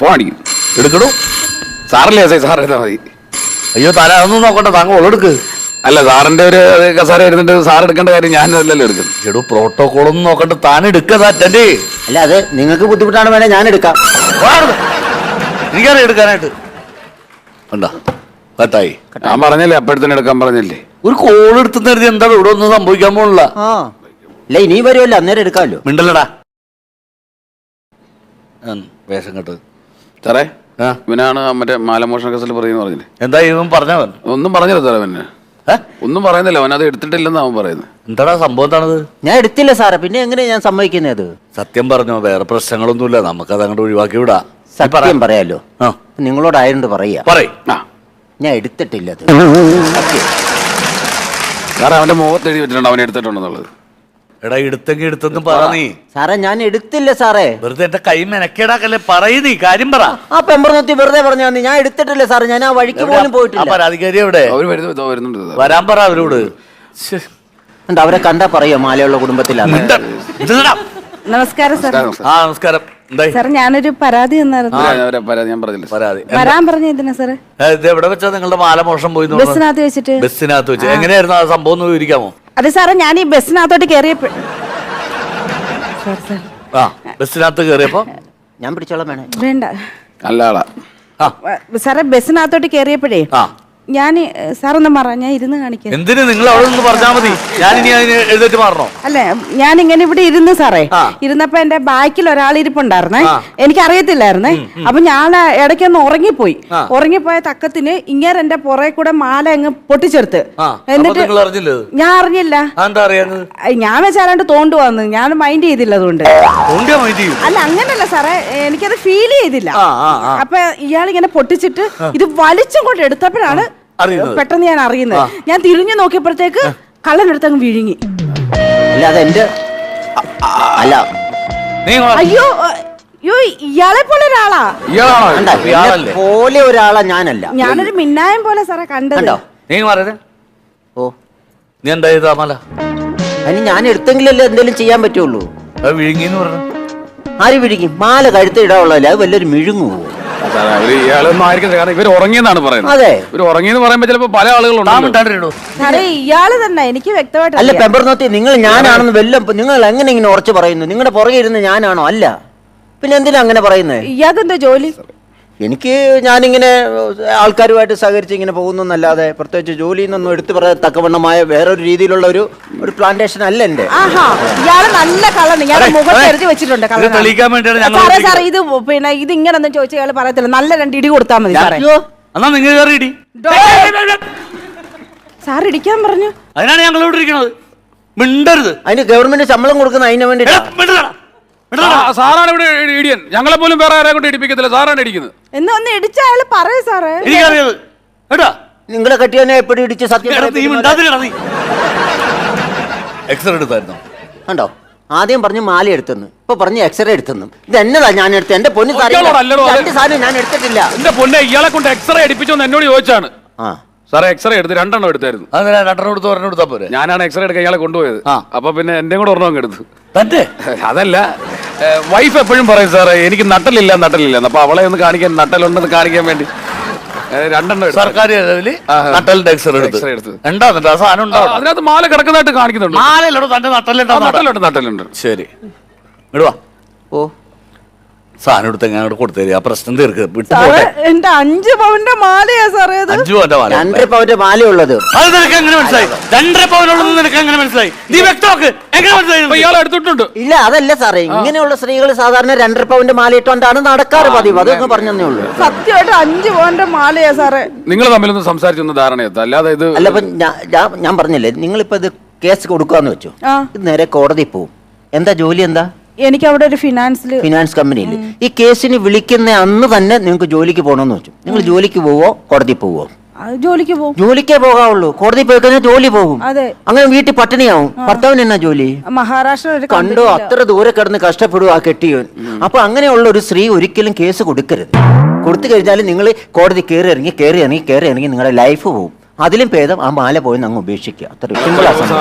Phone അടിക്കും. എടുക്കണു. സാറല്ലേ sir എടുത്താൽ മതി. അയ്യോ തല അതൊന്നും നോക്കണ്ട, താങ്കൾ ഓളെടുക്ക്. അല്ല സാറിന്റെ ഒരു കസാര ഇരുന്നിട്ട് സാർ എടുക്കേണ്ട കാര്യം ഞാനല്ലല്ലോ എടുക്കുന്നത്. എടോ പ്രോട്ടോകോൾ ഒന്നും നോക്കണ്ട, താൻ എടുക്കതാ അറ്റൻഡ്. അല്ല അത് നിങ്ങൾക്ക് ബുദ്ധിമുട്ടാണ്, വേണേ ഞാൻ എടുക്കാം. എനിക്കറിയാം എടുക്കാനായിട്ട്. ഉണ്ടാ കട്ടായി. ഞാൻ പറഞ്ഞല്ലേ അപ്പോഴത്തേനും എടുക്കാൻ പറഞ്ഞില്ലേ. ഒരു കോൾ എടുത്തെന്ന് കരുതി എന്താണ് ഇവിടെ ഒന്നും സംഭവിക്കാൻ പോണില്ല. ആ അല്ല ഇനി വരുമല്ലോ, അന്നേരം എടുക്കാമല്ലോ. മിണ്ടല്ലടാ വേഷം കേട്ടത്. സാറേ ഇവനാണ് മറ്റേ മാലമോഷണ കേസിൽ പറയുന്ന പറഞ്ഞില്ലേ. എന്താ ഇവൻ പറഞ്ഞവൻ? ഒന്നും പറഞ്ഞില്ല സാറേ. അവന് ഒന്നും പറയുന്നില്ല, അവൻ അത് എടുത്തിട്ടില്ലെന്ന് അവൻ പറയുന്നത്. എന്താടാ സംഭവം? എന്താണത്? ഞാൻ എടുത്തില്ല സാറേ, പിന്നെ എങ്ങനെയാ ഞാൻ സമ്മതിക്കുന്നത്? സത്യം പറഞ്ഞോ, വേറെ പ്രശ്നങ്ങളൊന്നുമില്ല, നമുക്കത് അങ്ങോട്ട് ഒഴിവാക്കി വിടാ. സത്യം പറയാലോ. നിങ്ങളോടായതുകൊണ്ട് പറയാ. ഞാൻ എടുത്തിട്ടില്ല അത്. സാറേ അവന്റെ മുഖത്ത് എഴുതി വെച്ചിട്ടുണ്ട് അവൻ എടുത്തിട്ടുണ്ടെന്നുള്ളത്. എടാ എടുത്തെങ്കിൽ എടുത്തെന്ന് പറ നീ. സാറേ ഞാൻ എടുത്തില്ല സാറേ. വെറുതെ എന്റെ കൈ മെനക്കേടാക്കല്ലേ, പറയ് നീ കാര്യം പറ. ആ പെമ്പറന്നത്തി വെറുതെ പറഞ്ഞാ ഞാൻ എടുത്തിട്ടില്ല സാറേ. ഞാൻ ആ വഴിക്ക് പോലും പോയിട്ടില്ല. പരാതിക്കാരി എവിടെ? അവര് വരുന്നുണ്ട്. വരാൻ പറ അവരോട്. അവരെ കണ്ടാ പറയോ മാലയുള്ള കുടുംബത്തിലാണ്. നമസ്കാരം സാർ. ആ നമസ്കാരം. സാർ ഞാനൊരു പരാതി തന്നായിരുന്നു. ഞാൻ പറഞ്ഞില്ല. പരാതി വരാൻ പറഞ്ഞ എന്തിനാ സാറേ? ഇത് എവിടെ വെച്ചാ നിങ്ങളുടെ മാല മോഷണം പോയി? ബസ്സിനകത്ത് വെച്ചിട്ട്. ബസ്സിനകത്ത് വെച്ച് എങ്ങനെയായിരുന്നു ആ സംഭവം ഒന്ന് വിവരിക്കാമോ? അതെ സാറേ, ഞാൻ ഈ ബസ്സിനകത്തോട്ട് കയറിയപ്പോ ബസ്സിനകത്ത് കയറിയപ്പോ ഞാൻ പിടിച്ചോളാം. വേണേ വേണ്ട. നല്ല ആളാ സാറേ. ബസ്സിനകത്തോട്ട് കയറിയപ്പോഴേ ഞാൻ സാറൊന്ന് മാറാ, ഞാൻ ഇരുന്ന് കാണിക്കാം. എന്തിന് നിങ്ങൾ അവിടെ നിന്ന് പറഞ്ഞാൽ മതി, ഞാനിനി അതിന് എഴുന്നേറ്റ് മാറണോ? അല്ല ഞാൻ ഇങ്ങനെ ഇവിടെ ഇരുന്ന് സാറേ. ഇരുന്നപ്പോ എന്റെ ബാക്കിൽ ഒരാൾ ഇരിപ്പുണ്ടായിരുന്നേ. എനിക്കറിയത്തില്ലായിരുന്നേ. അപ്പൊ ഞാൻ ഇടയ്ക്കൊന്ന് ഉറങ്ങിപ്പോയ തക്കത്തിന് ഇങ്ങനെ എന്റെ പുറകെ കൂടെ മാല അങ്ങ് പൊട്ടിച്ചെടുത്ത്. എന്നിട്ട് ഞാൻ അറിഞ്ഞില്ല. ഞാൻ വെച്ചാലാണ്ട് തോണ്ടു വന്ന് ഞാൻ മൈൻഡ് ചെയ്തില്ല. അതുകൊണ്ട് അല്ല അങ്ങനല്ല സാറേ, എനിക്കത് ഫീൽ ചെയ്തില്ല. അപ്പൊ ഇയാളിങ്ങനെ പൊട്ടിച്ചിട്ട് ഇത് വലിച്ചും കൊണ്ട് എടുത്തപ്പോഴാണ് പെട്ടെന്ന് ഞാൻ അറിയുന്നത്. ഞാൻ തിരിഞ്ഞു നോക്കിയപ്പോഴത്തേക്ക് കള്ളനെടുത്തങ്ങ് വിഴുങ്ങി. അയ്യോ അയ്യോ, ഇയാളെ പോലെ ഒരാളാ. പോലെ ഒരാളാ ഞാനല്ല. ഞാനൊരു മിന്നായം പോലെ സാറേ കണ്ടത്. ഓ നീ എന്താ ചെയ്താ മാല? അതിന് ഞാൻ എടുത്തെങ്കിലല്ലേ എന്തെങ്കിലും ചെയ്യാൻ പറ്റുള്ളൂ. വിഴുങ്ങിന്ന് പറഞ്ഞു. ആര് വിഴുങ്ങി? മാല കഴുത്ത് ഇടാവുള്ളതല്ല, അത് വല്ലൊരു മിഴുങ്ങു. ഇയാളൊന്നും ആയിരിക്കും, കാരണം ഇവർ ഉറങ്ങിയെന്നാണ് പറയുന്നത്. അതെ, ഇവർ ഉറങ്ങിയെന്ന് പറയുമ്പോ ചിലപ്പോ പല ആളുകളുണ്ടോ. ഇയാള് തന്നെ എനിക്ക് വ്യക്തമായിട്ട്. അല്ല പെമ്പർനോത്തി, നിങ്ങൾ ഞാനാണെന്ന് വല്ലതും നിങ്ങൾ എങ്ങനെ ഇങ്ങനെ ഉറച്ചു പറയുന്നു? നിങ്ങളുടെ പുറകെ ഇരുന്ന് ഞാനാണോ? അല്ല, പിന്നെ എന്തിനാ അങ്ങനെ പറയുന്നത്? ഇയാൾക്കെന്താ ജോലി? എനിക്ക് ഞാനിങ്ങനെ ആൾക്കാരുമായിട്ട് സഹകരിച്ച് ഇങ്ങനെ പോകുന്നല്ലാതെ പ്രത്യേകിച്ച് ജോലിന്നൊന്നും എടുത്തു പറയാൻ തക്കവണ്ണമായ വേറൊരു രീതിയിലുള്ള ഒരു പ്ലാന്റേഷൻ അല്ല എന്റെ. ഇയാള് നല്ല കള്ളൻ. ഇയാളെ മുഖത്ത് എഴുതി വെച്ചിട്ടുണ്ട് സാറേ. സാറേ ഇത് പിന്നെ ഇത് ഇങ്ങനൊന്നും ചോദിച്ചാൽ ഇയാള് പറയത്തില്ല. നല്ല 2 ഇടി കൊടുത്താൽ മതി സാറേ. സാർ ഇടിക്കാൻ പറഞ്ഞു. അതിനാണ് ഞങ്ങൾ ഇവിടെ ഇരിക്കുന്നത്. മിണ്ടരുത്. അതിന് ഗവൺമെന്റ് ശമ്പളം കൊടുക്കുന്ന അതിന് വേണ്ടി. സാറാണ് ഇവിടെ ഇടിയൻ. ഞങ്ങളെ പോലും വേറെ ആരെ കൊണ്ട് ഇടിപ്പിക്കത്തില്ല, സാറാണ് ഇടിക്കുന്നത്. എന്ന് ഒന്ന് ഇടിച്ച അയാള് പറയൂ സാറേ. നിങ്ങളെ കെട്ടിയവനെ എപ്പോഴും ഇടിച്ച് സത്യം എക്സ്റേ എടുത്തായിരുന്നു. കണ്ടോ, ആദ്യം പറഞ്ഞു മാല എടുത്തെന്ന്, ഇപ്പൊ പറഞ്ഞു എക്സ്റേ എടുത്തെന്നും. ഇത് എന്നതാ ഞാൻ എടുത്തത്? എന്റെ പൊന്ന് സാധനം ഞാൻ എടുത്തിട്ടില്ല. എന്റെ പൊന്നെ, ഇയാളെ കൊണ്ട് എക്സ്റേ എടുപ്പിച്ചോന്ന് എന്നോട് ചോദിച്ചാണ്. സാറേ എക്സ്റേ എടുത്ത് 2 എണ്ണം എടുത്തായിരുന്നു. എടുത്താ പോരെ? ഞാനാണ് എക്സ്റേ എടുക്കാൻ ഇയാളെ കൊണ്ടുപോയത്. അപ്പൊ പിന്നെ എന്റെ കൂടെ ഒരെണ്ണം എടുത്തു. അതല്ല, വൈഫ് എപ്പോഴും പറയും സാറേ എനിക്ക് നട്ടലില്ല. അപ്പൊ അവളെ ഒന്ന് കാണിക്കാൻ, നട്ടലുണ്ടെന്ന് കാണിക്കാൻ വേണ്ടി 2 എണ്ണം സർക്കാർ അതിനകത്ത് മാല കിടക്കുന്നതായിട്ട് കാണിക്കുന്നുണ്ട്. നട്ടലുണ്ട്. ശരി, ഇടുവാ. ഓ സാധനം എടുത്ത് എങ്ങനെ കൊടുത്തേ? ആ പ്രശ്നം തീർക്ക്. എന്റെ 5 പവന്റെ മാലയാ സാറേ. 5 പവന്റെ മാല. 2.5 പവന്റെ മാലയുള്ളത്. അത് നിനക്ക് എങ്ങനെ മനസ്സിലായി? 2.5 പവനുള്ളത് നിനക്ക് എങ്ങനെ മനസ്സിലായി? നീ വ്യക്തമാക്ക്, എങ്ങനെ മനസ്സിലായി? ഇയാൾ എടുത്തിട്ടുണ്ട്. ഇല്ല അതല്ല സാറേ, ഇങ്ങനെയുള്ള സ്ത്രീകൾ സാധാരണ 2.5 പവന്റെ മാല ഇട്ടുകൊണ്ടാണ് നടക്കാറ് പതിവ്. അതൊക്കെ പറഞ്ഞേ ഉള്ളൂ. സത്യമായിട്ട് 5 പവന്റെ മാലയാ സാറേ. നിങ്ങൾ തമ്മിലൊന്ന് സംസാരിച്ചൊന്ന് ധാരണയെത്ത, അല്ലാതെ ഇത് അല്ല. ഇപ്പൊ ഞാൻ പറഞ്ഞില്ലേ, നിങ്ങളിപ്പോ ഇത് കേസ് കൊടുക്കാന്ന് വെച്ചു, ഇത് നേരെ കോടതി പോവും. എന്താ ജോലി? എന്താ? എനിക്ക് അവിടെ ഒരു ഫിനാൻസ് കമ്പനിയിൽ ഈ കേസിന് വിളിക്കുന്ന അന്ന് തന്നെ നിങ്ങൾക്ക് ജോലിക്ക് പോകണമെന്ന് വെച്ചു. നിങ്ങൾ ജോലിക്ക് പോവോ കോടതി പോവോ? ജോലിക്ക് പോകും. ജോലിക്കേ പോകാവുള്ളൂ. കോടതി പോയി കഴിഞ്ഞാൽ ജോലി പോകും. അങ്ങനെ വീട്ടിൽ പട്ടിണിയാവും. ഭർത്താവിന് എന്നാ ജോലി? മഹാരാഷ്ട്ര. കണ്ടോ, അത്ര ദൂരെ കിടന്ന് കഷ്ടപ്പെടുക ആ കെട്ടിയവൻ. അപ്പൊ അങ്ങനെയുള്ള ഒരു സ്ത്രീ ഒരിക്കലും കേസ് കൊടുക്കരുത്. കൊടുത്തു കഴിഞ്ഞാൽ നിങ്ങൾ കോടതി കയറി ഇറങ്ങി നിങ്ങളുടെ ലൈഫ് പോകും. അതിലും ഭേദം ആ മാല പോയി അങ്ങ് ഉപേക്ഷിക്കുക. അത്ര സിമ്പിൾ.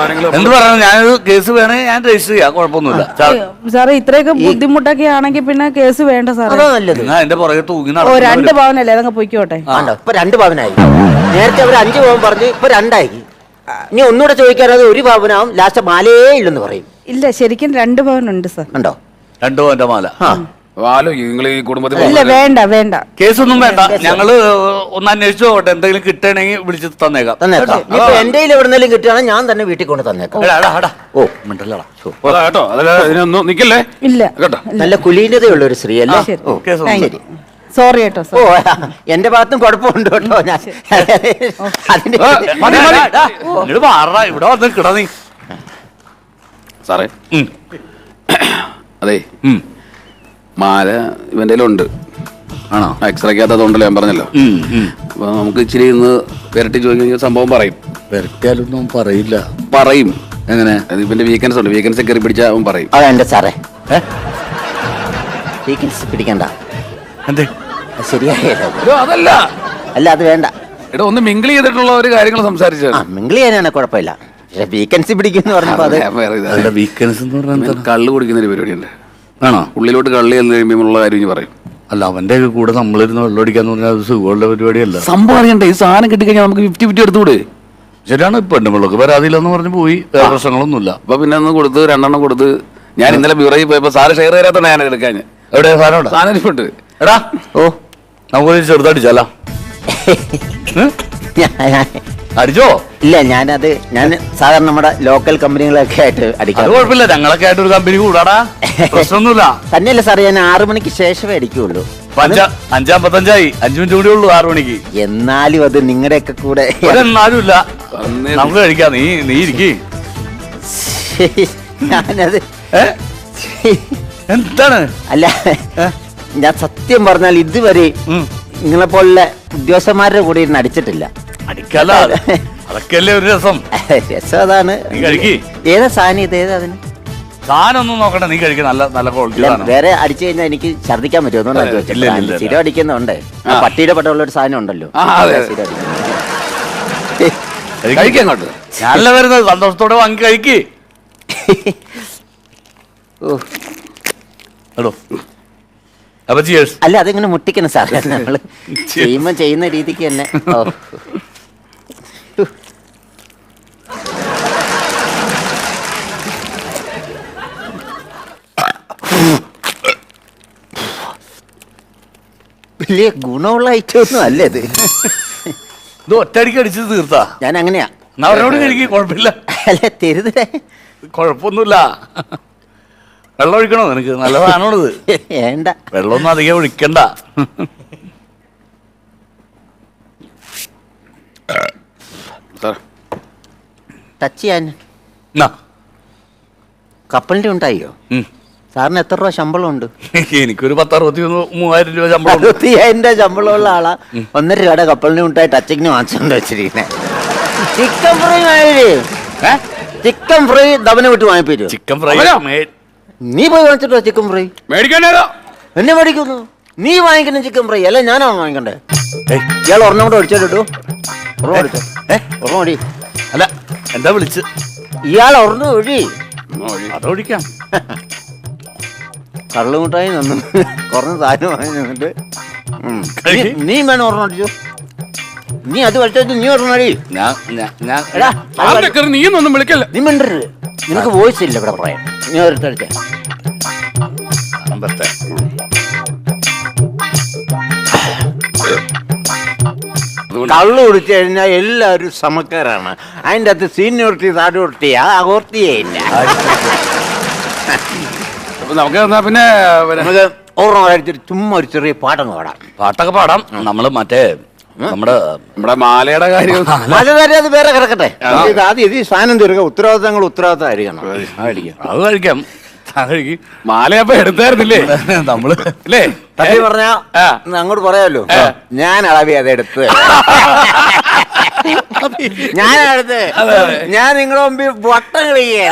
എന്ത് പറയാൻ, ഞാനൊരു കേസ് വേണേ ഞാൻ രജിസ്റ്റർ ചെയ്യാം, കുഴപ്പമൊന്നുമില്ല. സാറേ ഇത്രയൊക്കെ ബുദ്ധിമുട്ടൊക്കെ ആണെങ്കിൽ പിന്നെ കേസ് വേണ്ട സാറേ. അതാ നല്ലത്. ഞാൻ എന്റെ പുറകെ തൂങ്ങി 2 പവനല്ലേ, അതങ്ങ് പൊയ്ക്കോട്ടെ. ഇപ്പൊ 2 പവനായി. നേരത്തെ അവർ 5 പവൻ പറഞ്ഞു, ഇപ്പൊ 2 ആയി. ഇനി ഒന്നുകൂടെ ചോദിക്കാനത് 1 പവനാവും. ലാസ്റ്റ് മാലയേ ഇല്ലെന്ന് പറയും. ഇല്ല, ശരിക്കും 2 പവനുണ്ട് സാർ. ഉണ്ടോ? 2 പവന്റെ മാല. നിങ്ങൾ ഈ കുടുംബത്തിൽ ഇല്ല, വേണ്ട വേണ്ട. കേസൊന്നും വേണ്ട, ഞങ്ങള് ഒന്ന് അന്വേഷിച്ചു പോകട്ടെ. എന്തെങ്കിലും കിട്ടണമെങ്കിൽ വിളിച്ച് തന്നേക്കാം. ഇപ്പൊ എന്റെ എവിടെന്നെങ്കിലും കിട്ടുകയാണെങ്കിൽ ഞാൻ തന്നെ വീട്ടിൽ കൊണ്ട് തന്നേക്കാം. ഓ മിണ്ടല്ലടാ. കേട്ടോ, അതല്ല ഇതിനൊന്നും നിക്കല്ലേ ഇല്ല കേട്ടോ. നല്ല കുലീനതയുള്ള ഒരു സ്ത്രീ അല്ലേ? കേസൊന്നും സോറി കേട്ടോ. ഓ, എന്റെ ഭാഗത്തും കുഴപ്പമുണ്ട് കേട്ടോ. ഞാൻ അതിന്റെ ഇവിടെ വന്ന് കിട നീ സാറേ. അതെ, മാല ഇവന്റെ ഉണ്ട്. ആണോ? എക്സ്റേക്കകത്തതുകൊണ്ടല്ലോ ഞാൻ പറഞ്ഞല്ലോ. അപ്പൊ നമുക്ക് ഇച്ചിരി ഇന്ന് പെരട്ടി ചോദിക്കുന്ന സംഭവം പറയും. പെരട്ടിയാലൊന്നും പറയില്ല. പറയും. എങ്ങനെ? ഇവന്റെ വീക്കൻസ് ഉണ്ട്, വീക്കൻസ് കയറി പിടിച്ചാൽ അവൻ പറയും. അതാ എന്റെ സാറേ, വീക്കൻസ് പിടിക്കണ്ട. എന്തേ? ശരിയായ അതല്ല, അല്ല അത് വേണ്ട. എടാ ഒന്ന് മിങ്കിൾ ചെയ്തിട്ടുള്ള ഒരു കാര്യങ്ങൾ സംസാരിച്ചു. മിങ്കിൾ ചെയ്യാനാണ് കുഴപ്പമില്ല. വീക്കൻസി പിടിക്കുന്ന പറഞ്ഞപ്പോ അത് വീക്കൻസ് എന്ന് പറഞ്ഞാൽ കള്ള് കുടിക്കുന്ന ഒരു പരിപാടിയുണ്ട്. ആണോ? ഉള്ളിലോട്ട് കള്ളി എന്ന് കഴിയുമ്പോഴുള്ള കാര്യം പറയും. അല്ല, അവന്റെ കൂടെ നമ്മളിരുന്ന് വെള്ളം അടിക്കാന്ന് പറഞ്ഞാൽ അത് സുഖമുള്ള പരിപാടിയല്ല. സംഭവം അറിയണ്ടേ? ഈ സാധനം കിട്ടിക്കഴിഞ്ഞാൽ നമുക്ക് 50-50 എടുത്തുകൂടെ? ശരിയാണ്. പെണ്ണുമ്പിള്ളക്ക് പരാതിയില്ലെന്ന് പറഞ്ഞ് പോയി, പ്രശ്നങ്ങളൊന്നുമില്ല. അപ്പൊ പിന്നെ ഒന്ന് കൊടുത്ത് 2 എണ്ണം കൊടുത്ത്. ഞാൻ ഇന്നലെ ബ്യൂറോയിൽ പോയപ്പോ സാറ് ഷെയർ തരാത്തോണ്ട് ഞാൻ എടുക്കാൻ. എവിടെ സാധനം? സാധനം ഇരിപ്പുണ്ട്. എടാ, ഓ നമുക്ക് ചെറുതടിച്ചല്ല. അടിച്ചോ? ഇല്ല, ഞാൻ സാധാരണ നമ്മുടെ ലോക്കൽ കമ്പനികളൊക്കെ ആയിട്ട് അടിക്കാം. കുഴപ്പമില്ല, ഞങ്ങളൊക്കെ ആയിട്ട് ഒരു കമ്പനി കൂടാടാ, പ്രശ്നമൊന്നുമില്ല. തന്നെയല്ല സാറേ, ഞാൻ 6 മണിക്ക് ശേഷമേ അടിക്കുള്ളൂ. 5:55 5 മിനിറ്റ് കൂടി ഉള്ളൂ 6 മണിക്ക്. എന്നാലും അത് നിങ്ങളുടെയൊക്കെ കൂടെ എന്നാലും ഇല്ല, നമുക്ക് കഴിക്കാം. നീ ഇരിക്കേ. ഞാനത് എന്താണ്? അല്ല, ഞാൻ സത്യം പറഞ്ഞാൽ ഇതുവരെ നിങ്ങളെ പോലുള്ള ഉദ്യോഗസ്ഥന്മാരുടെ കൂടെ ഇരുന്ന് അടിച്ചിട്ടില്ല. അടിക്കല്ല, അതൊക്കെ അല്ലേ ഒരു രസം. രസം അതാണ്. നീ കഴിക്കേ. ഏതാ സാധനം? ഇത് ഏതാ? അതിന് സാധനം ഒന്നും നോക്കണ്ട, നീ കഴിക്കും. നല്ല ക്വാളിറ്റി. വേറെ അടിച്ചു കഴിഞ്ഞാൽ എനിക്ക് ഛർദിക്കാൻ പറ്റുമോ? സ്ഥിരം അടിക്കുന്നുണ്ട്. പട്ടിയുടെ പട്ടമുള്ള ഒരു സാധനം ഉണ്ടല്ലോ, സ്ഥിരം കഴിക്കങ്ങോട്ട്. ഞാനല്ല വരുന്നത്, സന്തോഷത്തോടെ വാങ്ങി കഴിക്കേ. ഹലോ. അപ്പൊ ചിയേഴ്സ്. അല്ല, അതിങ്ങനെ മുട്ടിക്കണം സാർ. നമ്മള് ചെയ്യുന്ന രീതിക്ക് തന്നെ. വലിയ ഗുണമുള്ള ഐറ്റം ഒന്നും അല്ല ഇത്. ഇത് ഒറ്റയടിക്ക് അടിച്ചത് തീർത്താ? ഞാൻ അങ്ങനെയാ. അവരോട് കഴിക്കും, കുഴപ്പമില്ല. അല്ല, തരുതേ, കുഴപ്പമൊന്നുമില്ല. വെള്ളം ഒഴിക്കണോ നിനക്ക്? നല്ല സാധനമാണിത്. വേണ്ട, വെള്ളമൊന്നും അധികം ഒഴിക്കണ്ട. ടച്ച് ചെയ്യാൻ കപ്പലിന്റെ ഉണ്ടായോ? സാറിന് എത്ര രൂപ ശമ്പളം ഉണ്ട്? എനിക്കൊരു 10-63,000 രൂപ ശമ്പളം. 60,000 ശമ്പളമുള്ള ആളാ 1.5 രൂപയുടെ കപ്പലിന് ഉണ്ടായി ടച്ചിങ്ങിന് വാങ്ങിച്ചോണ്ട് വെച്ചിരിക്കുന്നത്. ചിക്കൻ ഫ്രൈ ചിക്കൻ ഫ്രൈ ദവനെ വിട്ട് വാങ്ങിപ്പോ. ചിക്കൻ ഫ്രൈ നീ പോയി വാങ്ങിച്ചിട്ടോ? Chicken fry മേടിക്കാനേതാ? എന്നെ മേടിക്കുന്നു. നീ വാങ്ങിക്കുന്ന ചിക്കൻ ഫ്രൈ അല്ല, ഞാനാണ് വാങ്ങിക്കണ്ടേ? ഇയാൾ ഒരെണ്ണം കൂടെ ഒഴിച്ചിട്ടോ. ഒരെണ്ണം അല്ല, എന്താ വിളിച്ച്? ഇയാൾ ഒരെണ്ണം ഒഴി. അതൊഴിക്കാം. കള്ളുമുട്ടായി നിന്നു കുറഞ്ഞ സാധനം വാങ്ങി നിന്നിട്ട് നീ വേണം ഒരെണ്ണം അടിച്ചു. നീ അത് വലിച്ചു, നീ ഒരെണ്ണം അടി. നീയൊന്നും വിളിക്കല്ല. നീ മിണ്ടരുത്, നിനക്ക് വോയിസ് ഇല്ല ഇവിടെ പറയാൻ. നീ ഒരിടത്തടിച്ച കള്ളു കുടിച്ചു കഴിഞ്ഞാൽ എല്ലാവരും സമക്കാരാണ്. അതിൻ്റെ അകത്ത് സീനിയോറിറ്റി താഴോട്ടി അകോർത്തിയേ ഇല്ല. നമുക്ക് പിന്നെ നമുക്ക് ഓർമ്മ അടിച്ചിട്ട് ചുമ്മാ ഒരു ചെറിയ പാട്ടങ്ങ് പാടാം. പാട്ടൊക്കെ പാടാം. നമ്മള് മറ്റേ നമ്മുടെ മാലയുടെ കാര്യം അത് വേറെ കിടക്കട്ടെ. ആദ്യം ഇത് സാധനം തീർക്കുക. ഉത്തരവാദിത്തമായിരിക്കണം. അത് കഴിക്കാം. മാലയപ്പ എടുത്തായിരുന്നില്ലേ നമ്മള്? അല്ലേ തട്ടി പറഞ്ഞാ അങ്ങോട്ട് പറയാമല്ലോ. ഞാൻ അളവി അതെടുത്ത് ഞാൻ നിങ്ങളുടെ മുമ്പിൽ വട്ടം കളിക്കുക.